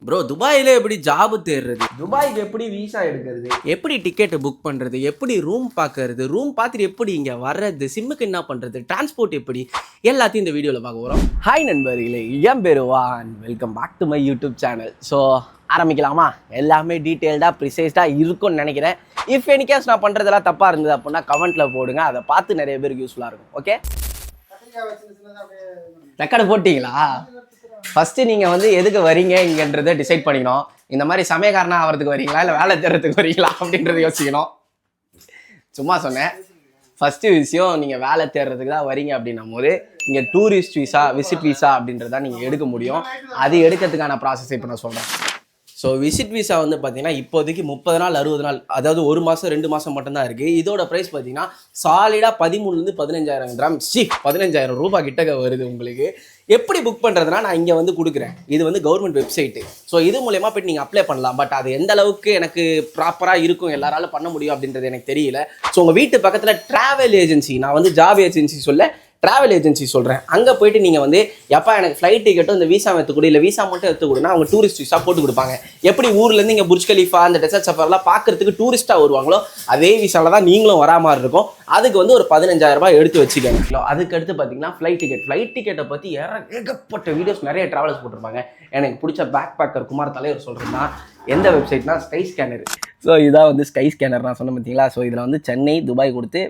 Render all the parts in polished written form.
Bro துபாயில் எப்படி job தேடுறது, துபாய்க்கு எப்படி வீசா எடுக்கிறது, எப்படி டிக்கெட்டு புக் பண்ணுறது, எப்படி ரூம் பார்க்கறது, ரூம் பார்த்துட்டு எப்படி இங்கே வர்றது, சிம்முக்கு என்ன பண்ணுறது, டிரான்ஸ்போர்ட் எப்படி, எல்லாத்தையும் இந்த வீடியோவில் பார்க்க போகிறோம். ஹாய் நண்பர்களே, என் பேர் வான், welcome back to my YouTube channel. So ஆரம்பிக்கலாமா? எல்லாமே டீட்டெயில்டாக ப்ரிசைஸ்டாக இருக்கும்னு நினைக்கிறேன். இஃப் எனிகேஸ் நான் பண்ணுறதெல்லாம் தப்பாக இருந்தது அப்படின்னா கமெண்ட்டில் போடுங்க, அதை பார்த்து நிறைய பேருக்கு யூஸ்ஃபுல்லாக இருக்கும். ஓகே, ரெக்கார்டு போட்டிங்களா? ஃபஸ்ட்டு நீங்கள் வந்து எதுக்கு வரீங்க இங்கன்றதை டிசைட் பண்ணிக்கணும். இந்த மாதிரி சமயக்காரனா ஆகிறதுக்கு வரீங்களா இல்லை வேலை தேடுறதுக்கு வரீங்களா அப்படின்றத யோசிக்கணும். சும்மா சொன்னேன். ஃபஸ்ட்டு விஷயம், நீங்கள் வேலை தேடுறதுக்கு தான் வரீங்க அப்படின்னும் போது இங்கே டூரிஸ்ட் வீசா, விசிட் வீசா அப்படின்றத நீங்கள் எடுக்க முடியும். அது எடுக்கிறதுக்கான ப்ராசஸ் இப்போ நான் சொல்கிறேன். ஸோ விசிட் விசா வந்து பார்த்தீங்கன்னா இப்போதைக்கு 30 நாள் 60 நாள், அதாவது 1 மாதம் 2 மாதம் மட்டும்தான் இருக்குது. இதோட ப்ரைஸ் பார்த்தீங்கன்னா சாலிடாக 13,000 15,000 கிராம் 15,000 ரூபாய் கிட்டக்க வருது. உங்களுக்கு எப்படி புக் பண்ணுறதுனா நான் இங்கே வந்து கொடுக்குறேன். இது வந்து கவர்மெண்ட் வெப்சைட்டு. ஸோ இது மூலயமா போய்ட்டு நீங்கள் அப்ளை பண்ணலாம். பட் அது எந்த அளவுக்கு எனக்கு ப்ராப்பராக இருக்கும், எல்லாராலும் பண்ண முடியும் அப்படின்றது எனக்கு தெரியல. ஸோ உங்கள் வீட்டு பக்கத்தில் ட்ராவல் ஏஜென்சி, நான் வந்து ஜாப் ஏஜென்சி சொல்ல ட்ராவல் ஏஜென்சி சொல்கிறேன், அங்கே போய்ட்டு நீங்கள் வந்து எப்போ எனக்கு ஃப்ளைட் டிக்கெட்டும் இந்த வீசா எடுத்துக்கூட இல்லை வீசா மட்டும் எடுத்துக்கூடனா அவங்க டூரிஸ்ட் வீசா போட்டு கொடுப்பாங்க. எப்படி ஊர்லேருந்து இங்கே புர்ஜ் கலீஃபா அந்த டெசர்ட் சஃபாரிலாம் பார்க்குறதுக்கு டூரிஸ்ட்டாக வருவாங்களோ அதே வீசாவில் தான் நீங்களும் வரா மாதிரி இருக்கும். அதுக்கு வந்து ஒரு 15,000 ரூபாய் எடுத்து வச்சுக்கணும். அதுக்கடுத்து பார்த்தீங்கன்னா ஃப்ளைட் டிக்கெட்டை பற்றி ஏகப்பட்ட வீடியோஸ் நிறைய ட்ராவலர்ஸ் போட்டிருப்பாங்க. எனக்கு பிடிச்ச பேக் பேக்கர் குமார் தலைவர் சொல்கிறதுனா எந்த வெப்சைட்னா ஸ்கை ஸ்கேனர். ஸோ இதான் வந்து ஸ்கை ஸ்கேனர் நான் சொன்னேன் பார்த்தீங்களா. ஸோ இதில் வந்து சென்னை துபாய் கொடுத்து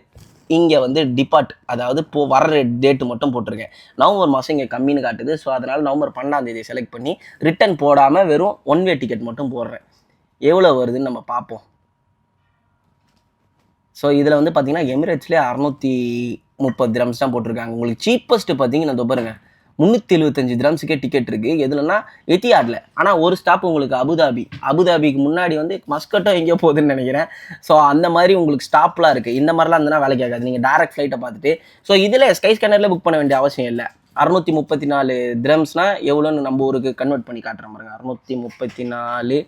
இங்கே வந்து டிபார்ட், அதாவது வர டேட்டு மட்டும் போட்டிருக்கேன். நவம்பர் மாதம் இங்கே கம்மின்னு காட்டுது. ஸோ அதனால் நவம்பர் 12 செலக்ட் பண்ணி ரிட்டன் போடாமல் வெறும் 1 வே டிக்கெட் மட்டும் போடுறேன். எவ்வளோ வருதுன்னு நம்ம பார்ப்போம். ஸோ இதில் வந்து பார்த்தீங்கன்னா எமிரேட்ஸ்லேயே 630 திரம்ஸ் தான் போட்டிருக்காங்க. உங்களுக்கு சீப்பஸ்ட்டு பார்த்தீங்கன்னா இந்த பாருங்க 375 திரம்ஸுக்கே டிக்கெட் இருக்குது. எதுலன்னா எத்தியாடில். ஆனால் ஒரு ஸ்டாப் உங்களுக்கு அபுதாபிக்கு முன்னாடி வந்து மஸ்கட்டோ எங்கேயோ போகுதுன்னு நினைக்கிறேன். ஸோ அந்த மாதிரி உங்களுக்கு ஸ்டாப்லாம் இருக்குது. இந்த மாதிரிலாம் இருந்ததுன்னா வேலைக்கு ஆகாது. நீங்கள் டேரக்ட் ஃப்ளைட்டை பார்த்துட்டு ஸோ இதில் ஸ்கை ஸ்கேனரில் புக் பண்ண வேண்டிய அவசியம் இல்லை. 634 திரம்ஸ்னால் எவ்வளோன்னு நம்ம ஊருக்கு கன்வெர்ட் பண்ணி காட்டுறேன் பாருங்க. 634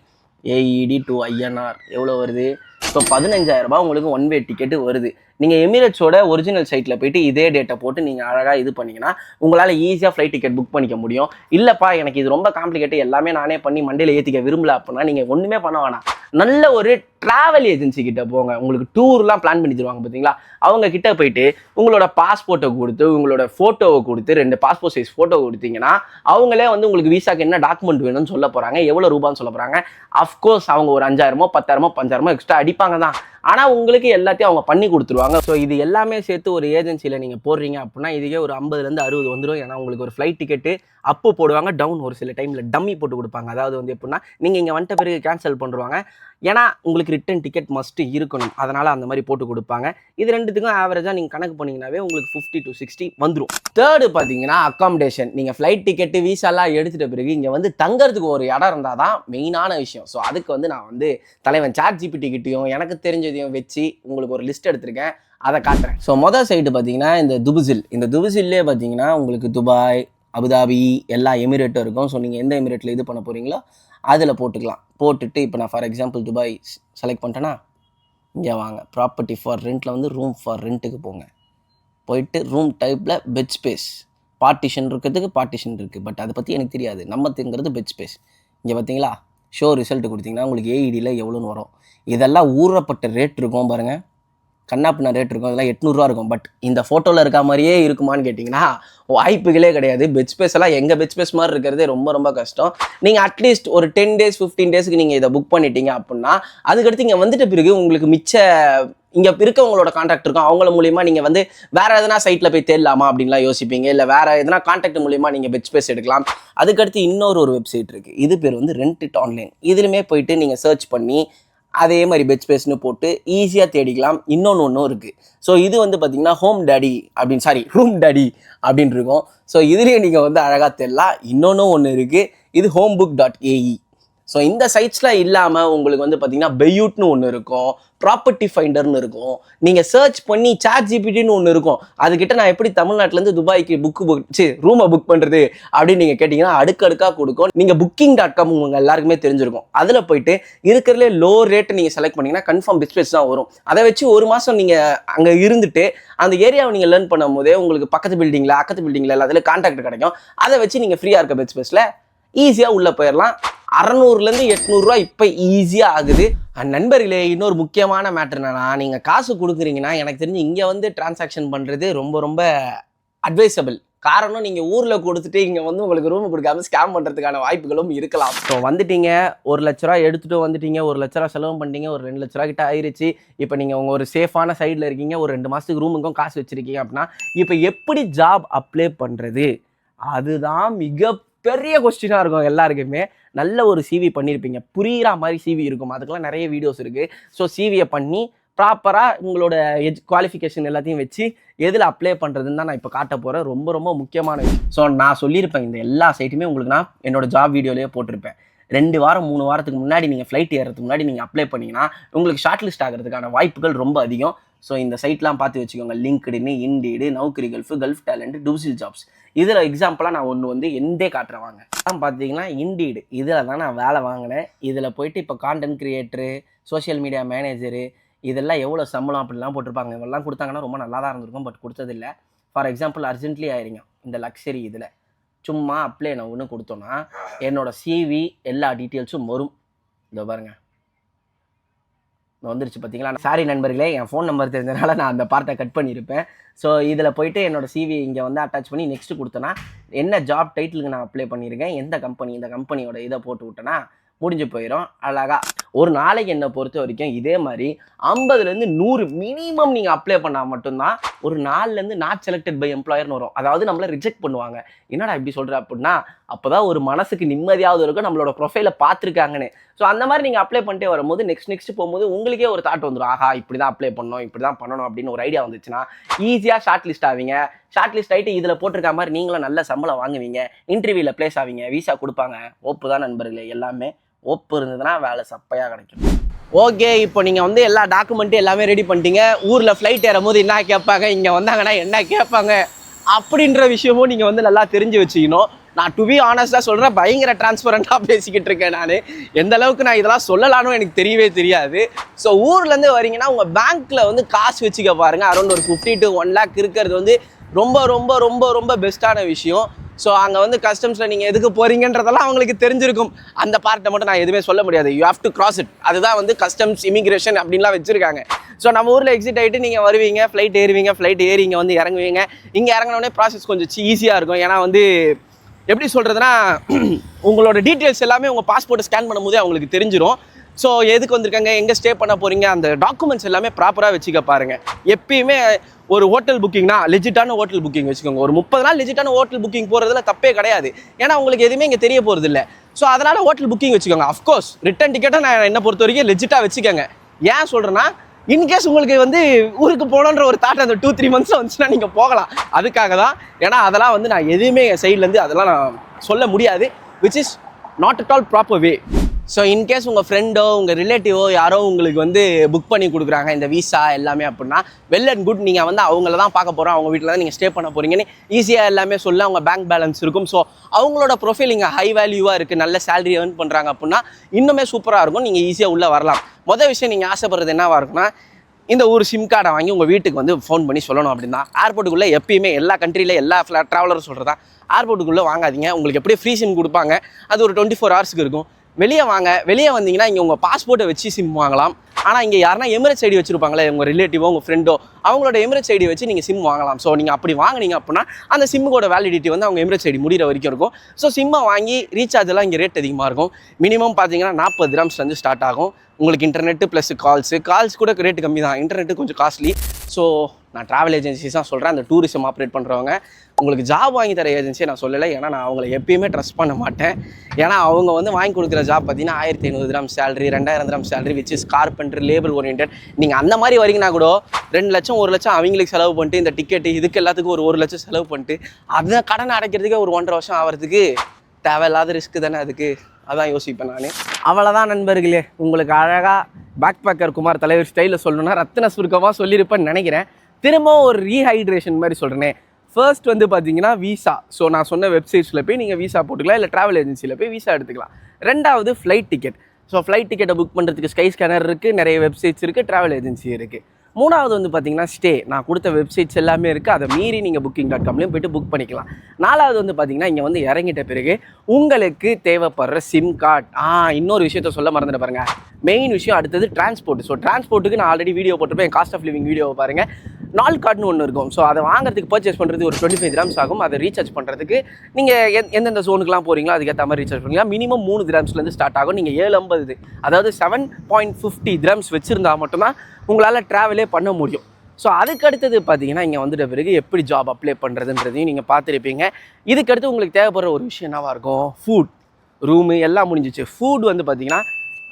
AED to INR எவ்வளோ வருது? ஸோ 15,000 ரூபாய் உங்களுக்கு 1 வே டிக்கெட்டு வருது. நீங்கள் எமிரேட்ஸோட ஒரிஜினல் சைட்டில் போய்ட்டு இதே டேட்டை போட்டு நீங்கள் அழகாக இது பண்ணிங்கன்னா உங்களால் ஈஸியாக ஃப்ளைட் டிக்கெட் புக் பண்ணிக்க முடியும். இல்லைப்பா எனக்கு இது ரொம்ப காம்ப்ளிகேட்டு, எல்லாமே நானே பண்ணி மண்டையில் ஏற்றிக்க விரும்பல அப்படின்னா நீங்கள் ஒன்றுமே பண்ண வேணாம். நல்ல ஒரு ட்ராவல் ஏஜென்சி கிட்ட போங்க. உங்களுக்கு டூர்லாம் பிளான் பண்ணி தருவாங்க பார்த்தீங்களா. அவங்க கிட்ட போயிட்டு உங்களோட பாஸ்போர்ட்டை கொடுத்து உங்களோட ஃபோட்டோவை கொடுத்து 2 பாஸ்போர்ட் சைஸ் ஃபோட்டோ கொடுத்தீங்கன்னா அவங்களே வந்து உங்களுக்கு வீசாக்கு என்ன டாக்குமெண்ட் வேணும்னு சொல்ல போகிறாங்க, எவ்வளோ ரூபான்னு சொல்ல போகிறாங்க. அஃப்கோர்ஸ் அவங்க ஒரு 5,000 10,000 5,000 எக்ஸ்ட்ரா அடிப்பாங்க தான். ஆனால் உங்களுக்கு எல்லாத்தையும் அவங்க பண்ணி கொடுத்துருவாங்க. ஸோ இது எல்லாமே சேர்த்து ஒரு ஏஜென்சியில் நீங்கள் போடுறீங்க அப்படின்னா இதுக்கே ஒரு 50,000 60 வந்துடும். ஏன்னா உங்களுக்கு ஒரு ஃப்ளைட் டிக்கெட்டு அப்பு போடுவாங்க, டவுன் ஒரு சில டைமில் டம்மி போட்டு கொடுப்பாங்க. அதாவது வந்து எப்படின்னா நீங்கள் இங்கே வந்துட்ட பிறகு கேன்சல் பண்ணுவாங்க. ஏன்னா உங்களுக்கு ரிட்டன் டிக்கெட் மஸ்ட்டு இருக்கணும், அதனால் அந்த மாதிரி போட்டு கொடுப்பாங்க. இது ரெண்டுத்துக்கும் ஆவரேஜாக நீங்கள் கணக்கு பண்ணிங்கனாவே உங்களுக்கு 50 to 60 வந்துடும். தேர்டு பார்த்தீங்கன்னா அக்காமடேஷன். நீங்கள் ஃப்ளைட் டிக்கெட்டு வீசாலாம் எடுத்துகிட்ட பிறகு இங்கே வந்து தங்கறதுக்கு ஒரு இடம் இருந்தால் தான் மெயினான விஷயம். ஸோ அதுக்கு வந்து நான் வந்து தலைவன் ChatGPT கிட்டையும் எனக்கு தெரிஞ்சதையும் வச்சு உங்களுக்கு ஒரு லிஸ்ட் எடுத்திருக்கேன், அதை காட்டுறேன். ஸோ மொதல் சைட்டு பார்த்தீங்கன்னா இந்த துபசில்லே பார்த்தீங்கன்னா உங்களுக்கு துபாய், அபுதாபி எல்லா எமிரேட்டும் இருக்கும். ஸோ நீங்கள் எந்த எமிரேட்டில் இது பண்ண போகிறீங்களோ அதில் போட்டுக்கலாம். போட்டுட்டு இப்போ நான் ஃபார் எக்ஸாம்பிள் துபாய் செலக்ட் பண்ணிட்டேன்னா இங்கே வாங்க, ப்ராப்பர்ட்டி ஃபார் ரெண்ட்டில் வந்து ரூம் ஃபார் ரெண்ட்டுக்கு போங்க. போயிட்டு ரூம் டைப்பில் பெட் ஸ்பேஸ் பார்ட்டிஷன் இருக்கிறதுக்கு பார்ட்டிஷன் இருக்குது. பட் அதை பற்றி எனக்கு தெரியாது. நம்மத்துங்கிறது பெட் ஸ்பேஸ். இங்கே பார்த்தீங்களா ஷோ ரிசல்ட் கொடுத்தீங்கன்னா உங்களுக்கு AEDயில் எவ்வளோன்னு வரும். இதெல்லாம் ஊறப்பட்ட ரேட் இருக்கும் பாருங்கள், கண்ணாப்பின ரேட் இருக்கும். அதெல்லாம் 800 ரூபா இருக்கும். பட் இந்த ஃபோட்டோவில் இருக்க மாதிரியே இருக்குமான்னு கேட்டிங்கன்னா வாய்ப்புகளே கிடையாது. பெட் ஸ்பேஸ் எல்லாம் எங்கள் பெட் ஸ்பேஸ் மாதிரி இருக்கிறதே ரொம்ப ரொம்ப கஷ்டம். நீங்கள் அட்லீஸ்ட் ஒரு 10 days 15 டேஸ்க்கு நீங்கள் இதை புக் பண்ணிட்டீங்க அப்படின்னா அதுக்கடுத்து இங்கே வந்துட்ட பிறகு உங்களுக்கு மிச்ச இங்கே இருக்கவங்களோட கான்டாக்ட் இருக்கும். அவங்கள மூலியமாக நீங்கள் வந்து வேறு எதனா சைட்டில் போய் தேடலாமா அப்படின்லாம் யோசிப்பீங்க. இல்லை வேறு எதனா கான்டாக்ட் மூலியமாக நீங்கள் பெட் ஸ்பேஸ் எடுக்கலாம். அதுக்கடுத்து இன்னொரு வெப்சைட் இருக்குது. இது பேர் வந்து ரெண்ட் இட் ஆன்லைன். இதுலையுமே போயிட்டு நீங்கள் சர்ச் பண்ணி அதே மாதிரி பெட் ஸ்பேஸ்னு போட்டு ஈஸியாக தேடிக்கலாம். ஒன்றும் இருக்குது. ஸோ இது வந்து பார்த்தீங்கன்னா ரூம் டேடி அப்படின்னு இருக்கும். ஸோ இதுலேயே நீங்கள் வந்து அழகாக தேடலாம். ஒன்று இருக்குது, இது homebook.ae. ஸோ இந்த சைட்ஸில் இல்லாமல் உங்களுக்கு வந்து பார்த்தீங்கன்னா பெயூட்னு ஒன்று இருக்கும், ப்ராப்பர்ட்டி ஃபைண்டர்னு இருக்கும். நீங்கள் சர்ச் பண்ணி ChatGPTன்னு ஒன்று இருக்கும். அதுக்கிட்ட நான் எப்படி தமிழ்நாட்டிலேருந்து துபாய்க்கு ரூமை புக் பண்ணுறது அப்படின்னு நீங்கள் கேட்டிங்கன்னா அடுக்கடுக்காக கொடுக்கும். நீங்கள் booking.com உங்கள் எல்லாருக்குமே தெரிஞ்சிருக்கும். அதில் போயிட்டு இருக்கிறதுலே லோ ரேட்டு நீங்கள் செலக்ட் பண்ணிங்கன்னா கன்ஃபார்ம் பெட் ஸ்பேஸ் தான் வரும். அதை வச்சு 1 மாதம் நீங்கள் அங்கே இருந்துட்டு அந்த ஏரியாவை நீங்கள் லேர்ன் பண்ணும் போதே உங்களுக்கு பக்கத்து பில்டிங்கில் எல்லாத்துலேயும் கான்டாக்ட் கிடைக்கும். அதை வச்சு நீங்கள் ஃப்ரீயாக இருக்க பெட் ஸ்பேஸில் ஈஸியாக உள்ளே போயிடலாம். 600லேருந்து 800 இப்போ ஈஸியாக ஆகுது. நண்பர்களே, இன்னொரு முக்கியமான மேட்ரு என்னன்னா, நீங்கள் காசு கொடுக்குறீங்கன்னா எனக்கு தெரிஞ்சு இங்கே வந்து டிரான்சாக்ஷன் பண்ணுறது ரொம்ப ரொம்ப அட்வைசபிள். காரணம், நீங்கள் ஊரில் கொடுத்துட்டு இங்கே வந்து உங்களுக்கு ரூம் கொடுக்காம ஸ்கேம் பண்ணுறதுக்கான வாய்ப்புகளும் இருக்கலாம். ஸோ வந்துட்டீங்க, 1 லட்ச ரூபா எடுத்துகிட்டு வந்துட்டீங்க, 1 லட்ச ரூபா செலவு பண்ணிட்டீங்க, ஒரு 2 லட்ச ரூபா கிட்ட ஆயிடுச்சு. இப்போ நீங்கள் உங்கள் ஒரு சேஃபான சைடில் இருக்கீங்க, ஒரு 2 மாதத்துக்கு ரூமுக்கும் காசு வச்சுருக்கீங்க அப்படின்னா, இப்போ எப்படி ஜாப் அப்ளை பண்ணுறது? அதுதான் மிகப்பெரிய கொஸ்டினாக இருக்கும் எல்லாருக்குமே. நல்ல ஒரு சிவி பண்ணியிருப்பீங்க, புரிகிற மாதிரி சிவி இருக்கும், அதுக்கெல்லாம் நிறைய வீடியோஸ் இருக்குது. ஸோ சிவியை பண்ணி ப்ராப்பராக உங்களோட குவாலிஃபிகேஷன் எல்லாத்தையும் வச்சு எதில் அப்ளை பண்ணுறதுன்னு தான் நான் இப்போ காட்ட போகிறேன். ரொம்ப ரொம்ப முக்கியமான விஷயம். ஸோ நான் சொல்லியிருப்பேன், இந்த எல்லா சைட்டுமே உங்களுக்கு நான் என்னோட ஜாப் வீடியோலேயே போட்டிருப்பேன். 2 வாரம் 3 வாரத்துக்கு முன்னாடி நீங்கள் ஃப்ளைட் ஏறதுக்கு முன்னாடி நீங்கள் அப்ளை பண்ணிங்கன்னா உங்களுக்கு ஷார்ட் லிஸ்ட் ஆகிறதுக்கான வாய்ப்புகள் ரொம்ப அதிகம். ஸோ இந்த சைட்லாம் பார்த்து வச்சுக்கோங்க. LinkedIn, Indeed, நௌக்கரி gulf, gulf talent, டூசில் jobs. இதில் எக்ஸாம்பிளாக நான் ஒன்று வந்து எந்தே காட்டுறேன் வாங்க. பார்த்தீங்கன்னா இண்டீடு, இதில் தான் நான் வேலை வாங்கினேன். இதில் போயிட்டு இப்போ content creator, social media manager, இதெல்லாம் எவ்வளோ சம்பளம் அப்படிலாம் போட்டிருப்பாங்க. இவெல்லாம் கொடுத்தாங்கன்னா ரொம்ப நல்லா தான் இருந்திருக்கும், பட் கொடுத்ததில்லை. ஃபார் எக்ஸாம்பிள் அர்ஜென்ட்லி ஆயிருங்க இந்த லக்ஸரி இதில் சும்மா அப்ளை நான் ஒன்று கொடுத்தோன்னா என்னோடய சிவி எல்லா டீட்டெயில்ஸும் வரும். இதோ பாருங்கள், வந்துருச்சு பார்த்தீங்களா. சாரி நண்பர்களே, என் ஃபோன் நம்பர் தெரிஞ்சதுனால நான் அந்த பார்ட்டை கட் பண்ணியிருப்பேன். ஸோ இதில் போயிட்டு என்னோடய சிவி இங்கே வந்து அட்டாச் பண்ணி நெக்ஸ்ட்டு கொடுத்தேன்னா என்ன ஜாப் டைட்டிலுக்கு நான் அப்ளை பண்ணியிருக்கேன், எந்த கம்பெனி, இந்த கம்பெனியோட இதை போட்டு விட்டேன்னா முடிஞ்சு போயிடும் அழகா. ஒரு நாளைக்கு என்னை பொறுத்த வரைக்கும் இதே மாதிரி 50லேருந்து 100 மினிமம் நீங்கள் அப்ளை பண்ணால் மட்டும்தான் ஒரு 4லேருந்து நாட் செலக்டட் பை எம்ப்ளாயர்னு வரும். அதாவது நம்மளை ரிஜெக்ட் பண்ணுவாங்க. என்னடா இப்படி சொல்கிற அப்படின்னா, அப்போ தான் ஒரு மனசுக்கு நிம்மதியாவது இருக்கும் நம்மளோட ப்ரொஃபைலை பார்த்துருக்காங்கன்னு. ஸோ அந்த மாதிரி நீங்கள் அப்ளை பண்ணிட்டே வரும்போது நெக்ஸ்ட் போகும்போது உங்களுக்கே ஒரு தாட் வந்துடும், ஆஹா இப்படி தான் அப்ளை பண்ணணும், இப்படி தான் பண்ணணும் அப்படின்னு ஒரு ஐடியா வந்துச்சுன்னா ஈஸியாக ஷார்ட் லிஸ்ட் ஆவீங்க. ஷார்ட் லிஸ்ட் ஆகிட்டு இதில் போட்டிருக்க மாதிரி நீங்களும் நல்ல சம்பளம் வாங்குவீங்க, இன்டர்வியூவில் ப்ளேஸ் ஆவீங்க, வீசா கொடுப்பாங்க. ஓப்பு தான் நண்பர்களே, எல்லாமே ஓப்பு இருந்ததுன்னா வேலை சப்பையாக கிடைக்கும். ஓகே, இப்போ நீங்கள் வந்து எல்லா டாக்குமெண்ட்டும் எல்லாமே ரெடி பண்ணிட்டீங்க. ஊரில் ஃப்ளைட் ஏறும் போது என்ன கேட்பாங்க, இங்கே வந்தாங்கன்னா என்ன கேட்பாங்க அப்படின்ற விஷயமும் நீங்கள் வந்து நல்லா தெரிஞ்சு வச்சுக்கணும். நான் டு பி ஆனஸ்டாக சொல்கிறேன், பயங்கர டிரான்ஸ்பரண்ட்டாக பேசிக்கிட்டு இருக்கேன் நான். எந்த அளவுக்கு நான் இதெல்லாம் சொல்லலான்னு எனக்கு தெரியவே தெரியாது. ஸோ ஊர்லேருந்து வரீங்கன்னா உங்கள் பேங்க்கில் வந்து காசு வச்சுக்க பாருங்கள். அரௌண்ட் ஒரு 50 to 1 lakh இருக்கிறது வந்து ரொம்ப ரொம்ப ரொம்ப ரொம்ப பெஸ்ட்டான விஷயம். ஸோ அங்கே வந்து கஸ்டம்ஸில் நீங்கள் எதுக்கு போகிறீங்கன்றதெல்லாம் அவங்களுக்கு தெரிஞ்சிருக்கும். அந்த பார்ட்டை மட்டும் நான் எதுவுமே சொல்ல முடியாது. You have to cross it. அதுதான் வந்து கஸ்டம்ஸ், இமிக்ரேஷன் அப்படின்லாம் வச்சுருக்காங்க. ஸோ நம்ம ஊரில் எக்ஸிட் ஆகிட்டு நீங்கள் வருவீங்க, ஃப்ளைட் ஏறுவீங்க, ஃப்ளைட் ஏறி இங்கே வந்து இறங்குவீங்க. இங்கே இறங்கினோடனே ப்ராசஸ் கொஞ்சம் ஈஸியாக இருக்கும். ஏன்னா வந்து எப்படி சொல்கிறதுனா, உங்களோட டீட்டெயில்ஸ் எல்லாமே உங்கள் பாஸ்போர்ட்டை ஸ்கேன் பண்ணும்போதே அவங்களுக்கு தெரிஞ்சிடும். ஸோ எதுக்கு வந்திருக்காங்க, எங்கே ஸ்டே பண்ண போகிறீங்க, அந்த டாக்குமெண்ட்ஸ் எல்லாமே ப்ராப்பராக வச்சுக்க பாருங்கள். எப்பயுமே ஒரு ஹோட்டல் புக்கிங்னா லெஜிட்டான ஹோட்டல் புக்கிங் வச்சுக்கோங்க. ஒரு 30 நாள் லெஜிட்டான ஹோட்டல் புக்கிங் போகிறதுல தப்பே கிடையாது. ஏன்னா உங்களுக்கு எதுவுமே இங்கே தெரிய போகிறது இல்லை. ஸோ அதனால் ஹோட்டல் புக்கிங் வச்சுக்கோங்க. அஃப்கோர்ஸ் ரிட்டன் டிக்கெட்டை நான் என்ன பொறுத்த வரைக்கும் லெஜிட்டாக வச்சுக்கோங்க. ஏன் சொல்கிறேன்னா, இன்கேஸ் உங்களுக்கு வந்து ஊருக்கு போகணுன்ற ஒரு தாட் அந்த 2-3 months வந்துச்சுன்னா நீங்கள் போகலாம். அதுக்காக தான். ஏன்னா அதெல்லாம் வந்து நான் எதுவுமே என் சைட்லேருந்து அதெல்லாம் நான் சொல்ல முடியாது, which is not at all proper way. So in case உங்கள் ஃப்ரெண்டோ உங்கள் ரிலேட்டிவோ யாரோ உங்களுக்கு வந்து புக் பண்ணி கொடுக்குறாங்க இந்த வீசா எல்லாமே அப்படின்னா, வெல் அண்ட் குட். நீங்கள் வந்து அவங்கள தான் பார்க்க போகிறோம், அவங்க வீட்டில் தான் நீங்கள் ஸ்டே பண்ண போகிறீங்கன்னு ஈஸியாக எல்லாமே சொல்ல அவங்க பேங்க் பேலன்ஸ் இருக்கும். ஸோ அவங்களோட ப்ரொஃபைல் இங்கே ஹை வேல்யூவாக இருக்குது, நல்ல சேலரி ஏர்ன் பண்ணுறாங்க அப்படின்னா இன்னுமே சூப்பராக இருக்கும். நீங்கள் ஈஸியாக உள்ளே வரலாம். மொதல் விஷயம் நீங்கள் ஆசைப்படுறது என்னவாக இருக்குன்னா, இந்த ஒரு சிம் கார்டை வாங்கி உங்கள் வீட்டுக்கு வந்து ஃபோன் பண்ணி சொல்லணும் அப்படின்னா. ஏர்போர்ட்டுக்குள்ளே எப்பயுமே எல்லா கண்ட்ரியில் எல்லா ட்ராவலரும் சொல்கிறதா, ஏர்போர்ட்டுக்குள்ளே வாங்காதீங்க. உங்களுக்கு எப்படியே ஃப்ரீ சிம் கொடுப்பாங்க, அது ஒரு 24 hours இருக்கும். வெளியே வாங்க. வெளியே வந்தீங்கன்னா இங்கே உங்கள் பாஸ்போர்ட்டை வச்சு சிம் வாங்கலாம். ஆனால் இங்கே யாருன்னா எமிரேட்ஸ் ஐடி வச்சுருப்பாங்களே, உங்கள் ரிலேட்டிவோ உங்கள் ஃப்ரெண்டோ, அவங்களோட எமிரேட்ஸ் ஐடி வச்சு நீங்கள் சிம் வாங்கலாம். ஸோ நீங்கள் அப்படி வாங்கினீங்க அப்படின்னா அந்த சிம்முக்கோட வேலிடிட்டி வந்து அவங்க எமிரேட்ஸ் ஐடி முடிகிற வரைக்கும் இருக்கும். ஸோ சிம்மை வாங்கி ரீசார்ஜ் எல்லாம் இங்கே ரேட் அதிகமாக இருக்கும். மினிமம் பார்த்தீங்கன்னா 40 dirhams ஸ்டார்ட் ஆகும். உங்களுக்கு இன்டர்நெட்டு ப்ளஸ் கால்ஸ் கூட ரேட்டு கம்மி தான். இன்டர்நெட்டு கொஞ்சம் காஸ்ட்லி. ஸோ நான் ட்ராவல் ஏஜென்சிஸ் தான் சொல்கிறேன். அந்த டூரிசம் ஆப்ரேட் பண்ணுறவங்க உங்களுக்கு ஜாப் வாங்கி தர ஏஜென்சியை நான் சொல்லலை. ஏன்னா நான் அவங்கள எப்பயுமே ட்ரஸ்ட் பண்ண மாட்டேன். ஏன்னா அவங்க வந்து வாங்கி கொடுக்குற ஜாப் பார்த்தீங்கன்னா 1500 dirhams salary, 2000 dirhams salary, which is carpenter, labour oriented. நீங்கள் அந்த மாதிரி வரீங்கன்னா கூட 2 லட்சம் 1 லட்சம் அவங்களுக்கு செலவு பண்ணிட்டு, இந்த டிக்கெட்டு இதுக்கு எல்லாத்துக்கும் ஒரு 1 லட்சம் செலவு பண்ணிட்டு, அதை கடனை அடைக்கிறதுக்கே ஒரு 1.5 வருஷம் ஆகிறதுக்கு தேவையில்லாத ரிஸ்க்கு தானே அதுக்கு. அதான் யோசிப்பேன் நான். அவ்வளோதான் நண்பர்களே. உங்களுக்கு அழகாக பேக் பேக்கர் குமார் தலைவர் ஸ்டைலில் சொல்லணும்னா ரத்தின சுருக்கமாக சொல்லியிருப்பேன்னு நினைக்கிறேன். திரும்பவும் ஒரு ரீஹைட்ரேஷன் மாதிரி சொல்கிறேனே. ஃபர்ஸ்ட் வந்து பார்த்தீங்கன்னா வீசா. ஸோ நான் சொன்ன வெப்சைட்ஸில் போய் நீங்கள் வீசா போட்டுக்கலாம், இல்லை ட்ராவல் ஏஜென்சியில் போய் வீசா எடுத்துக்கலாம். ரெண்டாவது ஃப்ளைட் டிக்கெட். ஸோ ஃப்ளைட் டிக்கெட்டை புக் பண்ணுறதுக்கு ஸ்கை ஸ்கேனர் இருக்குது, நிறைய வெப்சைட்ஸ் இருக்குது, ட்ராவல் ஏஜென்சி இருக்குது. மூணாவது வந்து பார்த்தீங்கன்னா ஸ்டே. நான் கொடுத்த வெப்சைட்ஸ் எல்லாமே இருக்குது, அதை மீறி நீங்கள் booking.comலையும் போய்ட்டு புக் பண்ணிக்கலாம். நாலாவது வந்து பார்த்தீங்கன்னா இங்கே வந்து இறங்கிட்ட பிறகு உங்களுக்கு தேவைப்படுற சிம் கார்டு. இன்னொரு விஷயத்த சொல்ல மறந்துட்டு பாருங்கள், மெயின் விஷயம் அடுத்தது டிரான்ஸ்போர்ட். ஸோ டிரான்ஸ்போர்ட்டுக்கு நான் ஆல்ரெடி வீடியோ போட்டிருப்பேன், காஸ்ட் ஆஃப் லிவிங் வீடியோவை பாருங்கள். நாள் கார்டுன்னு ஒன்று இருக்கும். ஸோ அதை வாங்குறதுக்கு பர்ச்சேஸ் பண்ணுறது ஒரு 25 dirhams ஆகும். அதை ரீசார்ஜ் பண்ணுறதுக்கு நீங்கள் எந்தெந்த ஜோனுக்குலாம் போகிறீங்களோ அதுக்கேற்ற மாதிரி ரீசார்ஜ் பண்ணிக்கலாம். மினிமம் 3 dirhamsலேருந்து ஸ்டார்ட் ஆகும். நீங்கள் 750 அதாவது 7.50 dirhams வச்சுருந்தா மட்டும்தான் உங்களால் ட்ராவலே பண்ண முடியும். ஸோ அதுக்கு அடுத்தது பார்த்தீங்கன்னா இங்கே வந்துட்ட பிறகு எப்படி ஜாப் அப்ளை பண்ணுறதுன்றதையும் நீங்கள் பார்த்துருப்பீங்க. இதுக்கடுத்து உங்களுக்கு தேவைப்படுற ஒரு விஷயம் என்னவாக இருக்கும், ஃபுட், ரூமு எல்லாம் முடிஞ்சிச்சு. ஃபுட் வந்து பார்த்தீங்கன்னா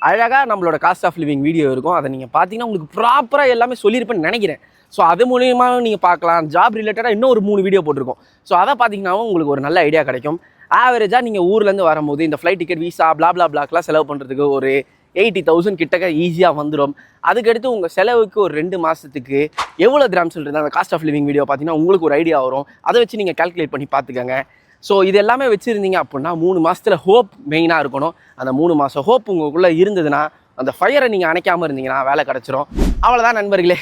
அழகாக நம்மளோட காஸ்ட் ஆஃப் லிவிங் வீடியோ இருக்கும், அதை நீங்கள் பார்த்தீங்கன்னா உங்களுக்கு ப்ராப்பராக எல்லாமே சொல்லியிருப்பேன்னு நினைக்கிறேன். ஸோ அது மூலியமா நீங்கள் பார்க்கலாம். ஜாப் ரிலேட்டடாக இன்னும் ஒரு 3 வீடியோ போட்டிருக்கோம். ஸோ அதை பார்த்தீங்கன்னாவும் உங்களுக்கு ஒரு நல்ல ஐடியா கிடைக்கும். ஆவரேஜாக நீங்கள் ஊர்லேருந்து வரும்போது இந்த ஃப்ளைட் டிக்கெட், விசா, பிளாக்லாம் செலவு பண்ணுறதுக்கு ஒரு 80,000 கிட்டக்க ஈஸியாக வந்துடும். அதுக்கடுத்து உங்கள் செலவுக்கு ஒரு 2 மாதத்துக்கு எவ்வளோ கிராம் சொல்கிறது அந்த காஸ்ட் ஆஃப் லிவிங் வீடியோ பார்த்தீங்கன்னா உங்களுக்கு ஒரு ஐடியா வரும். அதை வச்சு நீங்கள் கால்குலேட் பண்ணி பார்த்துக்கோங்க. ஸோ இது எல்லாமே வச்சுருந்தீங்க அப்படின்னா 3 மாதத்தில் ஹோப் மெயினாக இருக்கணும். அந்த 3 மாதம் ஹோப் உங்களுக்குள்ளே இருந்ததுன்னா அந்த ஃபயரை நீங்கள் அணைக்காமல் இருந்தீங்கன்னா வேலை கிடச்சிரும். அவ்வளோதான் நண்பர்களே.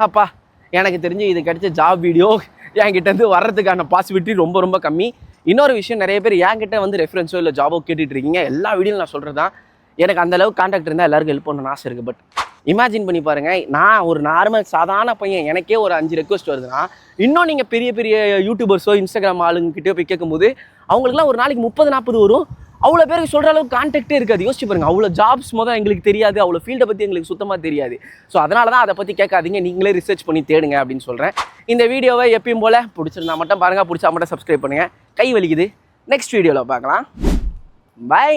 அப்பா எனக்கு தெரிஞ்சு இது கிடைச்ச ஜாப் வீடியோ என்கிட்டேருந்து வர்றதுக்கான பாசிபிலிட்டி ரொம்ப ரொம்ப கம்மி. இன்னொரு விஷயம், நிறைய பேர் என்கிட்ட வந்து ரெஃபரன்ஸோ இல்லை ஜாபோ கேட்டுட்ருக்கீங்க. எல்லா வீடியோவில் நான் சொல்கிறது தான், எனக்கு அந்தளவுக்கு கான்டாக்ட் இருந்தால் எல்லாருக்கும் ஹெல்ப் பண்ணணும்னு ஆசை இருக்குது. பட் இமேஜின் பண்ணி பாருங்கள், நான் ஒரு நார்மல் சாதாரண பையன், எனக்கே ஒரு 5 ரெக்வஸ்ட் வருதுன்னா, இன்னும் நீங்கள் பெரிய பெரிய யூடியூபர்ஸோ இன்ஸ்டாகிராம் ஆளுங்கிட்டே போய் கேட்கும்போது அவங்களுக்குலாம் ஒரு நாளைக்கு 30-40 வரும். அவ்வளோ பேருக்கு சொல்கிற அளவுக்கு கான்டாக்டே இருக்காது. யோசிச்சு பாருங்கள், அவ்வளோ ஜாப்ஸ் எங்களுக்கு தெரியாது, அவ்வளோ ஃபீல்டை பற்றி எங்களுக்கு சுத்தமாக தெரியாது. ஸோ அதனால தான் அதை பற்றி கேட்காதீங்க, நீங்களே ரிசர்ச் பண்ணி தேடுங்க அப்படின்னு சொல்கிறேன். இந்த வீடியோவை எப்பயும் போல் பிடிச்சிருந்தா மட்டும் பாருங்கள், பிடிச்சா மட்டும் சப்ஸ்கிரைப் பண்ணுங்கள். கை வலிக்குது. நெக்ஸ்ட் வீடியோவில் பார்க்கலாம். பை.